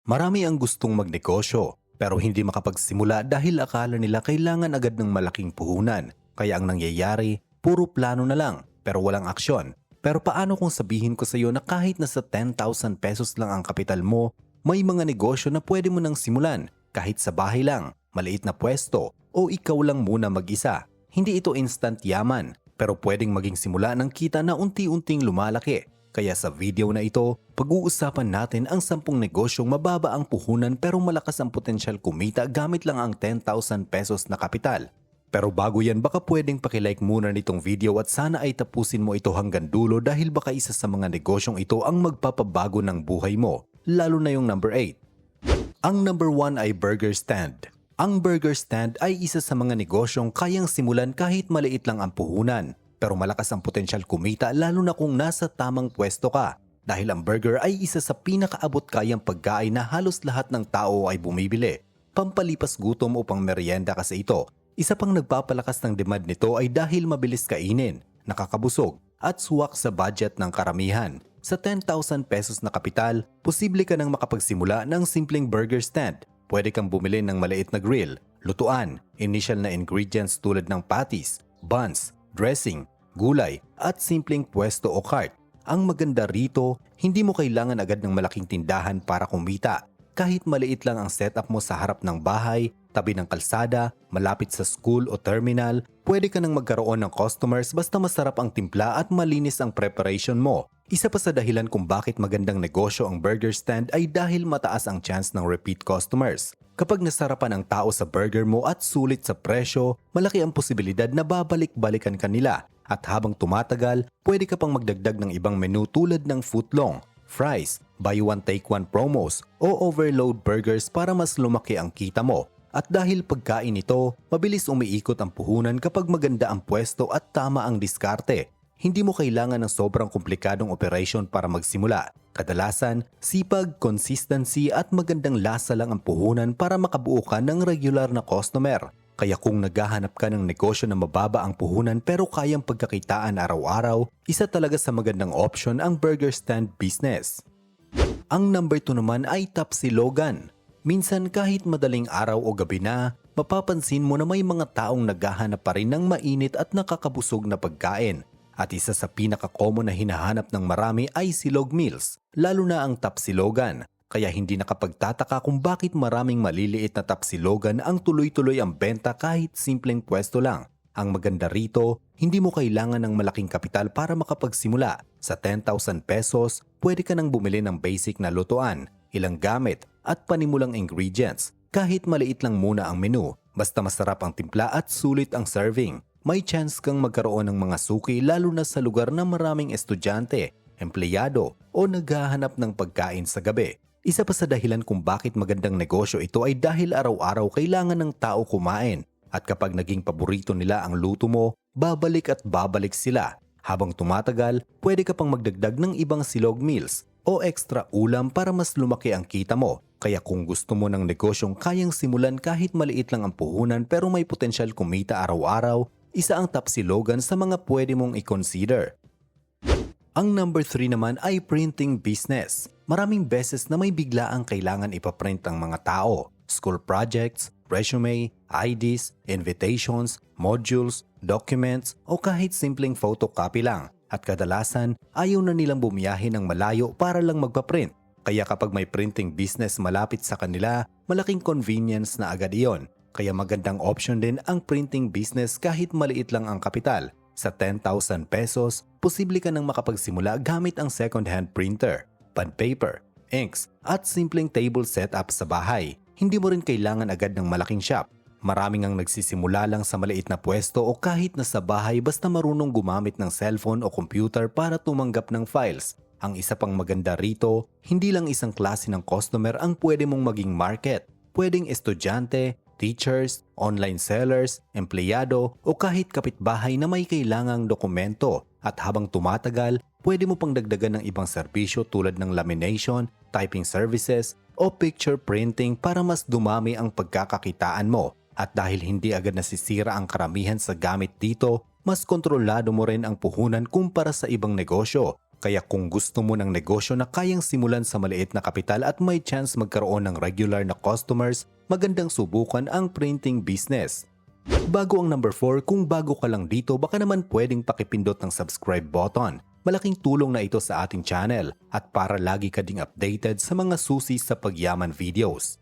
Marami ang gustong magnegosyo pero hindi makapagsimula dahil akala nila kailangan agad ng malaking puhunan. Kaya ang nangyayari, puro plano na lang pero walang aksyon. Pero paano kung sabihin ko sa iyo na kahit nasa 10,000 pesos lang ang kapital mo, may mga negosyo na pwede mo nang simulan kahit sa bahay lang, maliit na pwesto o ikaw lang muna mag-isa. Hindi ito instant yaman pero pwedeng maging simula ng kita na unti-unting lumalaki. Kaya sa video na ito, pag-uusapan natin ang 10 negosyong mababa ang puhunan pero malakas ang potensyal kumita gamit lang ang 10,000 pesos na kapital. Pero bago yan, baka pwedeng pakilike muna nitong video at sana ay tapusin mo ito hanggang dulo dahil baka isa sa mga negosyong ito ang magpapabago ng buhay mo, lalo na yung number 8. Ang number 1 ay burger stand. Ang burger stand ay isa sa mga negosyong kayang simulan kahit maliit lang ang puhunan. Pero malakas ang potensyal kumita lalo na kung nasa tamang pwesto ka. Dahil ang burger ay isa sa pinakaabot kayang pagkain na halos lahat ng tao ay bumibili. Pampalipas gutom o pang merienda kasi ito. Isa pang nagpapalakas ng demand nito ay dahil mabilis kainin, nakakabusog at suwak sa budget ng karamihan. Sa 10,000 pesos na kapital, posible ka nang makapagsimula ng simpleng burger stand. Pwede kang bumili ng maliit na grill, lutuan, initial na ingredients tulad ng patties, buns, dressing, gulay at simpleng pwesto o cart. Ang maganda rito, hindi mo kailangan agad ng malaking tindahan para kumita. Kahit maliit lang ang setup mo sa harap ng bahay, tabi ng kalsada, malapit sa school o terminal, pwede ka nang magkaroon ng customers basta masarap ang timpla at malinis ang preparation mo. Isa pa sa dahilan kung bakit magandang negosyo ang burger stand ay dahil mataas ang chance ng repeat customers. Kapag nasarapan ang tao sa burger mo at sulit sa presyo, malaki ang posibilidad na babalik-balikan ka nila. At habang tumatagal, pwede ka pang magdagdag ng ibang menu tulad ng footlong, fries, buy one take one promos o overload burgers para mas lumaki ang kita mo. At dahil pagkain ito, mabilis umiikot ang puhunan kapag maganda ang pwesto at tama ang diskarte. Hindi mo kailangan ng sobrang komplikadong operation para magsimula. Kadalasan, sipag, consistency at magandang lasa lang ang puhunan para makabuo ka ng regular na customer. Kaya kung naghahanap ka ng negosyo na mababa ang puhunan pero kayang pagkakitaan araw-araw, isa talaga sa magandang option ang burger stand business. Ang number 2 naman ay tapsilogan. Minsan kahit madaling araw o gabi na, mapapansin mo na may mga taong naghahanap pa rin ng mainit at nakakabusog na pagkain. At isa sa pinaka-common na hinahanap ng marami ay silog meals, lalo na ang tapsilogan. Kaya hindi nakapagtataka kung bakit maraming maliliit na tapsilogan ang tuloy-tuloy ang benta kahit simpleng pwesto lang. Ang maganda rito, hindi mo kailangan ng malaking kapital para makapagsimula. Sa 10,000 pesos, pwede ka nang bumili ng basic na lutuan, ilang gamit at panimulang ingredients. Kahit maliit lang muna ang menu, basta masarap ang timpla at sulit ang serving. May chance kang magkaroon ng mga suki lalo na sa lugar na maraming estudyante, empleyado o naghahanap ng pagkain sa gabi. Isa pa sa dahilan kung bakit magandang negosyo ito ay dahil araw-araw kailangan ng tao kumain at kapag naging paborito nila ang luto mo, babalik at babalik sila. Habang tumatagal, pwede ka pang magdagdag ng ibang silog meals o extra ulam para mas lumaki ang kita mo. Kaya kung gusto mo ng negosyong kayang simulan kahit maliit lang ang puhunan pero may potensyal kumita araw-araw, isa ang tapsilogan sa mga pwede mong i-consider. Ang number 3 naman ay printing business. Maraming beses na may biglaang kailangan ipaprint ang mga tao. School projects, resume, IDs, invitations, modules, documents o kahit simpleng photocopy lang. At kadalasan, ayaw na nilang bumiyahe ng malayo para lang magpaprint. Kaya kapag may printing business malapit sa kanila, malaking convenience na agad iyon. Kaya magandang option din ang printing business kahit maliit lang ang kapital. Sa 10,000 pesos, posible ka nang makapagsimula gamit ang second-hand printer, pad paper, inks, at simpleng table setup sa bahay. Hindi mo rin kailangan agad ng malaking shop. Maraming ang nagsisimula lang sa maliit na pwesto o kahit nasa bahay basta marunong gumamit ng cellphone o computer para tumanggap ng files. Ang isa pang maganda rito, hindi lang isang klase ng customer ang pwede mong maging market. Pwedeng estudyante, teachers, online sellers, empleyado o kahit kapitbahay na may kailangang dokumento. At habang tumatagal, pwede mo pang dagdagan ng ibang serbisyo tulad ng lamination, typing services o picture printing para mas dumami ang pagkakakitaan mo. At dahil hindi agad nasisira ang karamihan sa gamit dito, mas kontrolado mo rin ang puhunan kumpara sa ibang negosyo. Kaya kung gusto mo ng negosyo na kayang simulan sa maliit na kapital at may chance magkaroon ng regular na customers, magandang subukan ang printing business. Bago ang number 4, kung bago ka lang dito, baka naman pwedeng pakipindot ng subscribe button. Malaking tulong na ito sa ating channel at para lagi ka ding updated sa mga susi sa pagyaman videos.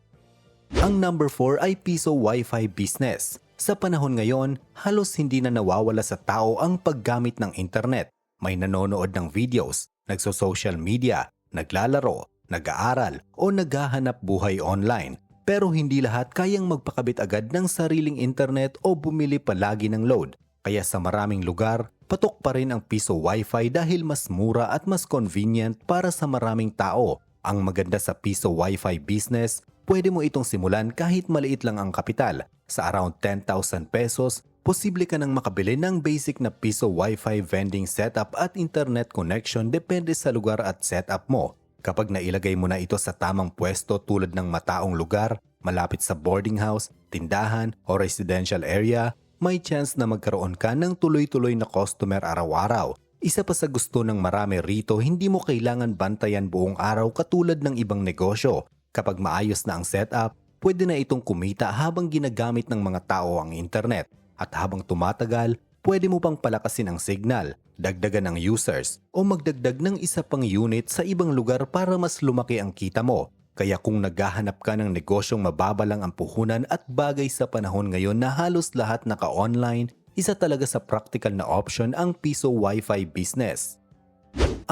Ang number 4 ay piso Wi-Fi business. Sa panahon ngayon, halos hindi na nawawala sa tao ang paggamit ng internet. May nanonood ng videos, nagso-social media, naglalaro, nag-aaral o naghahanap buhay online. Pero hindi lahat kayang magpakabit agad ng sariling internet o bumili palagi ng load. Kaya sa maraming lugar, patok pa rin ang piso Wi-Fi dahil mas mura at mas convenient para sa maraming tao. Ang maganda sa piso Wi-Fi business, pwede mo itong simulan kahit maliit lang ang kapital. Sa around 10,000 pesos, posible ka nang makabili ng basic na piso Wi-Fi vending setup at internet connection depende sa lugar at setup mo. Kapag nailagay mo na ito sa tamang pwesto tulad ng mataong lugar, malapit sa boarding house, tindahan o residential area, may chance na magkaroon ka ng tuloy-tuloy na customer araw-araw. Isa pa sa gusto ng marami rito, hindi mo kailangan bantayan buong araw katulad ng ibang negosyo. Kapag maayos na ang setup, pwede na itong kumita habang ginagamit ng mga tao ang internet. At habang tumatagal, pwede mo pang palakasin ang signal, dagdagan ang users, o magdagdag ng isa pang unit sa ibang lugar para mas lumaki ang kita mo. Kaya kung naghahanap ka ng negosyong mababa lang ang puhunan at bagay sa panahon ngayon na halos lahat naka-online, isa talaga sa practical na option ang piso Wi-Fi business.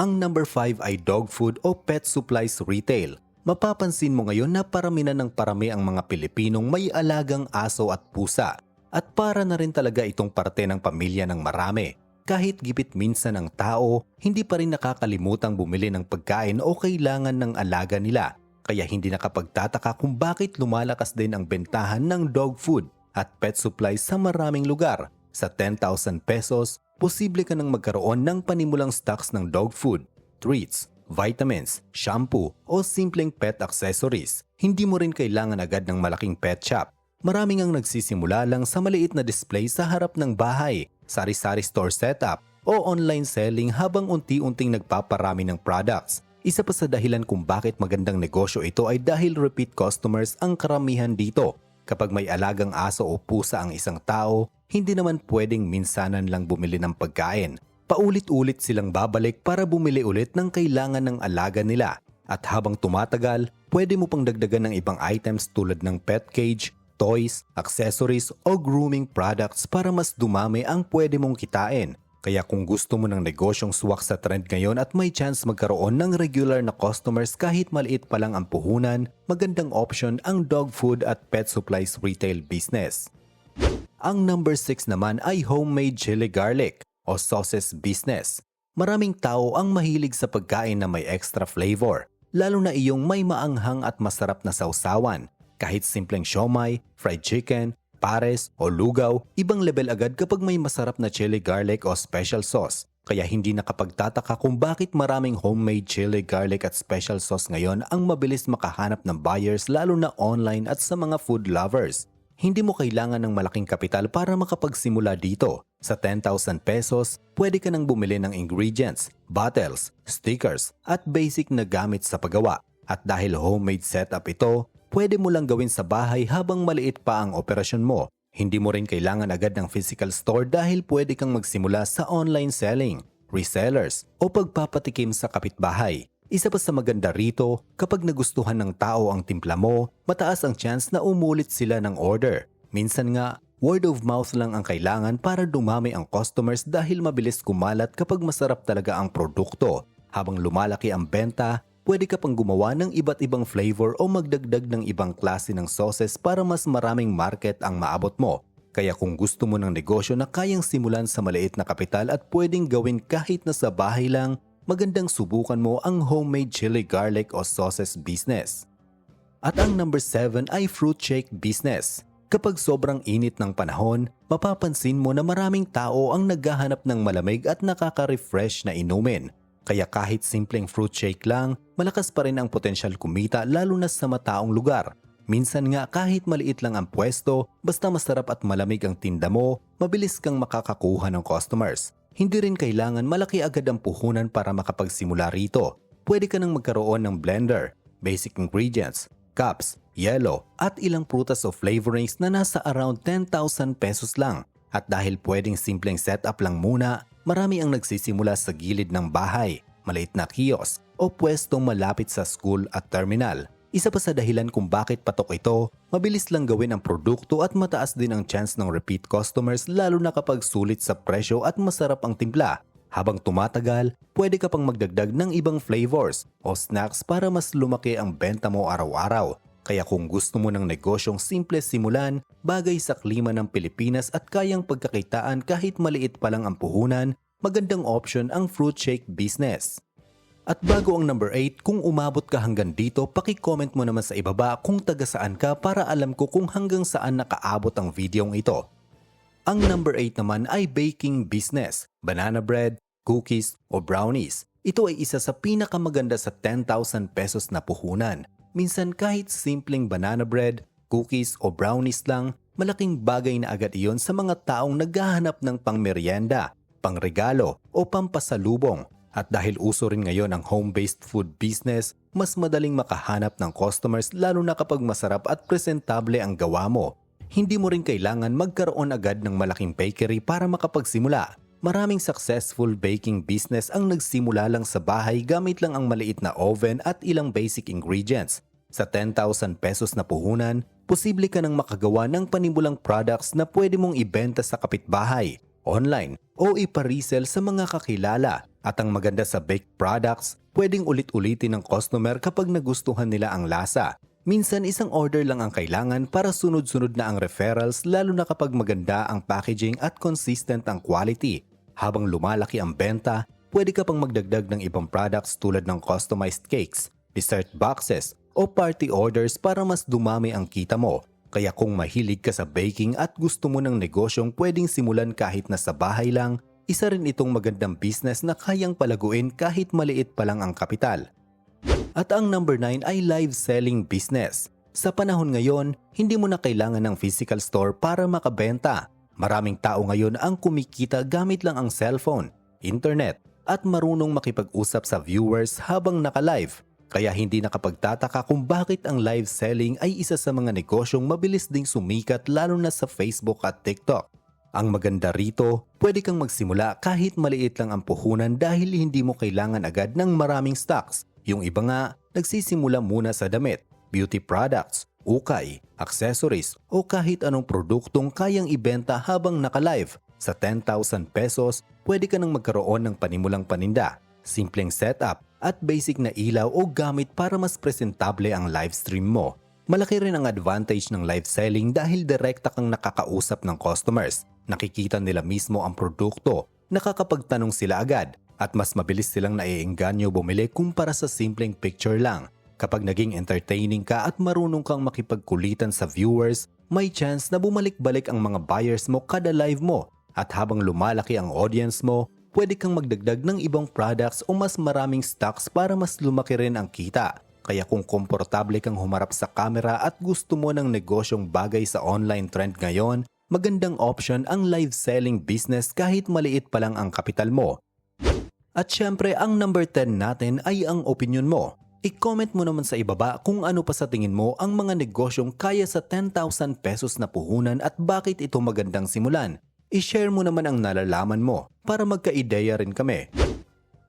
Ang number 5 ay dog food o pet supplies retail. Mapapansin mo ngayon na parami na ng parami ang mga Pilipinong may alagang aso at pusa. At para na rin talaga itong parte ng pamilya ng marami. Kahit gipit minsan ang tao, hindi pa rin nakakalimutang bumili ng pagkain o kailangan ng alaga nila. Kaya hindi nakapagtataka kung bakit lumalakas din ang bentahan ng dog food at pet supplies sa maraming lugar. Sa 10,000 pesos, posible ka nang magkaroon ng panimulang stocks ng dog food, treats, vitamins, shampoo o simpleng pet accessories. Hindi mo rin kailangan agad ng malaking pet shop. Maraming ang nagsisimula lang sa maliit na display sa harap ng bahay, sari-sari store setup o online selling habang unti-unting nagpaparami ng products. Isa pa sa dahilan kung bakit magandang negosyo ito ay dahil repeat customers ang karamihan dito. Kapag may alagang aso o pusa ang isang tao, hindi naman pwedeng minsanan lang bumili ng pagkain. Paulit-ulit silang babalik para bumili ulit ng kailangan ng alaga nila. At habang tumatagal, pwede mo pang dagdagan ng ibang items tulad ng pet cage, toys, accessories o grooming products para mas dumami ang pwede mong kitain. Kaya kung gusto mo ng negosyong swak sa trend ngayon at may chance magkaroon ng regular na customers kahit maliit pa lang ang puhunan, magandang option ang dog food at pet supplies retail business. Ang number 6 naman ay homemade chili garlic o sauces business. Maraming tao ang mahilig sa pagkain na may extra flavor, lalo na iyong may maanghang at masarap na sausawan. Kahit simpleng siomai, fried chicken, pares o lugaw, ibang level agad kapag may masarap na chili garlic o special sauce. Kaya hindi nakapagtataka kung bakit maraming homemade chili garlic at special sauce ngayon ang mabilis makahanap ng buyers lalo na online at sa mga food lovers. Hindi mo kailangan ng malaking kapital para makapagsimula dito. Sa 10,000 pesos, pwede ka nang bumili ng ingredients, bottles, stickers at basic na gamit sa paggawa. At dahil homemade setup ito, pwede mo lang gawin sa bahay habang maliit pa ang operasyon mo. Hindi mo rin kailangan agad ng physical store dahil pwede kang magsimula sa online selling, resellers o pagpapatikim sa kapitbahay. Isa pa sa maganda rito, kapag nagustuhan ng tao ang timpla mo, mataas ang chance na umulit sila ng order. Minsan nga, word of mouth lang ang kailangan para dumami ang customers dahil mabilis kumalat kapag masarap talaga ang produkto. Habang lumalaki ang benta, pwede ka pang gumawa ng iba't ibang flavor o magdagdag ng ibang klase ng sauces para mas maraming market ang maabot mo. Kaya kung gusto mo ng negosyo na kayang simulan sa maliit na kapital at pwedeng gawin kahit na sa bahay lang, magandang subukan mo ang homemade chili garlic o sauces business. At ang number 7 ay fruit shake business. Kapag sobrang init ng panahon, mapapansin mo na maraming tao ang naghahanap ng malamig at nakaka-refresh na inumin. Kaya kahit simpleng fruit shake lang, malakas pa rin ang potensyal kumita lalo na sa mataong lugar. Minsan nga kahit maliit lang ang pwesto, basta masarap at malamig ang tinda mo, mabilis kang makakakuha ng customers. Hindi rin kailangan malaki agad ang puhunan para makapagsimula rito. Pwede ka nang magkaroon ng blender, basic ingredients, cups, yellow at ilang prutas o flavorings na nasa around 10,000 pesos lang. At dahil pwedeng simpleng setup lang muna, marami ang nagsisimula sa gilid ng bahay, maliit na kiosk o pwestong malapit sa school at terminal. Isa pa sa dahilan kung bakit patok ito, mabilis lang gawin ang produkto at mataas din ang chance ng repeat customers lalo na kapag sulit sa presyo at masarap ang timpla. Habang tumatagal, pwede ka pang magdagdag ng ibang flavors o snacks para mas lumaki ang benta mo araw-araw. Kaya kung gusto mo ng negosyong simple simulan, bagay sa klima ng Pilipinas at kayang pagkakitaan kahit maliit pa lang ang puhunan, magandang option ang fruit shake business. At bago ang number 8, kung umabot ka hanggang dito, paki-comment mo naman sa ibaba kung taga saan ka para alam ko kung hanggang saan nakaabot ang videong ito. Ang number 8 naman ay baking business, banana bread, cookies o brownies. Ito ay isa sa pinakamaganda sa 10,000 pesos na puhunan. Minsan kahit simpleng banana bread, cookies o brownies lang, malaking bagay na agad iyon sa mga taong naghahanap ng pangmeryenda, pangregalo o pampasalubong. At dahil uso rin ngayon ang home-based food business, mas madaling makahanap ng customers lalo na kapag masarap at presentable ang gawa mo. Hindi mo rin kailangan magkaroon agad ng malaking bakery para makapagsimula. Maraming successful baking business ang nagsimula lang sa bahay gamit lang ang maliit na oven at ilang basic ingredients. Sa 10,000 pesos na puhunan, posible ka nang makagawa ng panimulang products na pwede mong ibenta sa kapitbahay, online o iparesell sa mga kakilala. At ang maganda sa baked products, pwedeng ulit-ulitin ng customer kapag nagustuhan nila ang lasa. Minsan isang order lang ang kailangan para sunod-sunod na ang referrals lalo na kapag maganda ang packaging at consistent ang quality. Habang lumalaki ang benta, pwede ka pang magdagdag ng ibang products tulad ng customized cakes, dessert boxes o party orders para mas dumami ang kita mo. Kaya kung mahilig ka sa baking at gusto mo ng negosyong pwedeng simulan kahit nasa bahay lang, isa rin itong magandang business na kayang palaguin kahit maliit pa lang ang kapital. At ang number 9 ay live selling business. Sa panahon ngayon, hindi mo na kailangan ng physical store para makabenta. Maraming tao ngayon ang kumikita gamit lang ang cellphone, internet, at marunong makipag-usap sa viewers habang naka-live. Kaya hindi nakapagtataka kung bakit ang live selling ay isa sa mga negosyong mabilis ding sumikat lalo na sa Facebook at TikTok. Ang maganda rito, pwede kang magsimula kahit maliit lang ang puhunan dahil hindi mo kailangan agad ng maraming stocks. Yung iba nga, nagsisimula muna sa damit, beauty products, ukay, accessories o kahit anong produktong kayang ibenta habang naka-live. Sa 10,000 pesos, pwede ka nang magkaroon ng panimulang paninda, simpleng setup at basic na ilaw o gamit para mas presentable ang live stream mo. Malaki rin ang advantage ng live selling dahil direkta kang nakakausap ng customers. Nakikita nila mismo ang produkto, nakakapagtanong sila agad at mas mabilis silang naiengganyo bumili kumpara sa simpleng picture lang. Kapag naging entertaining ka at marunong kang makipagkulitan sa viewers, may chance na bumalik-balik ang mga buyers mo kada live mo. At habang lumalaki ang audience mo, pwede kang magdagdag ng ibang products o mas maraming stocks para mas lumaki rin ang kita. Kaya kung komportable kang humarap sa camera at gusto mo ng negosyong bagay sa online trend ngayon, magandang option ang live selling business kahit maliit pa lang ang kapital mo. At syempre, ang number 10 natin ay ang opinion mo. I-comment mo naman sa ibaba kung ano pa sa tingin mo ang mga negosyong kaya sa 10,000 pesos na puhunan at bakit ito magandang simulan. I-share mo naman ang nalalaman mo para magka-ideya rin kami.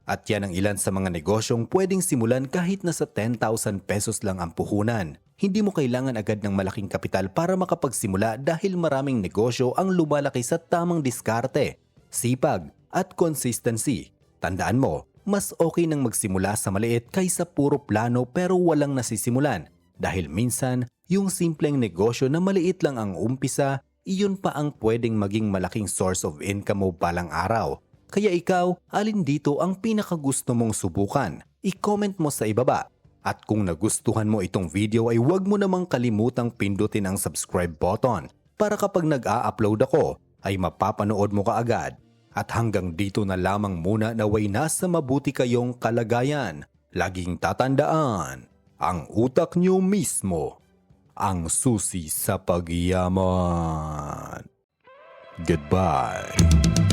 At yan ang ilan sa mga negosyong pwedeng simulan kahit nasa 10,000 pesos lang ang puhunan. Hindi mo kailangan agad ng malaking kapital para makapagsimula dahil maraming negosyo ang lumalaki sa tamang diskarte, sipag at consistency. Tandaan mo, mas okay nang magsimula sa maliit kaysa puro plano pero walang nasisimulan. Dahil minsan, yung simpleng negosyo na maliit lang ang umpisa, iyon pa ang pwedeng maging malaking source of income mo balang araw. Kaya ikaw, alin dito ang pinakagusto mong subukan? I-comment mo sa ibaba. At kung nagustuhan mo itong video ay huwag mo namang kalimutang pindutin ang subscribe button para kapag nag-a-upload ako ay mapapanood mo kaagad. At hanggang dito na lamang muna naway nasa mabuti kayong kalagayan. Laging tatandaan, ang utak nyo mismo ang susi sa pagyaman. Goodbye.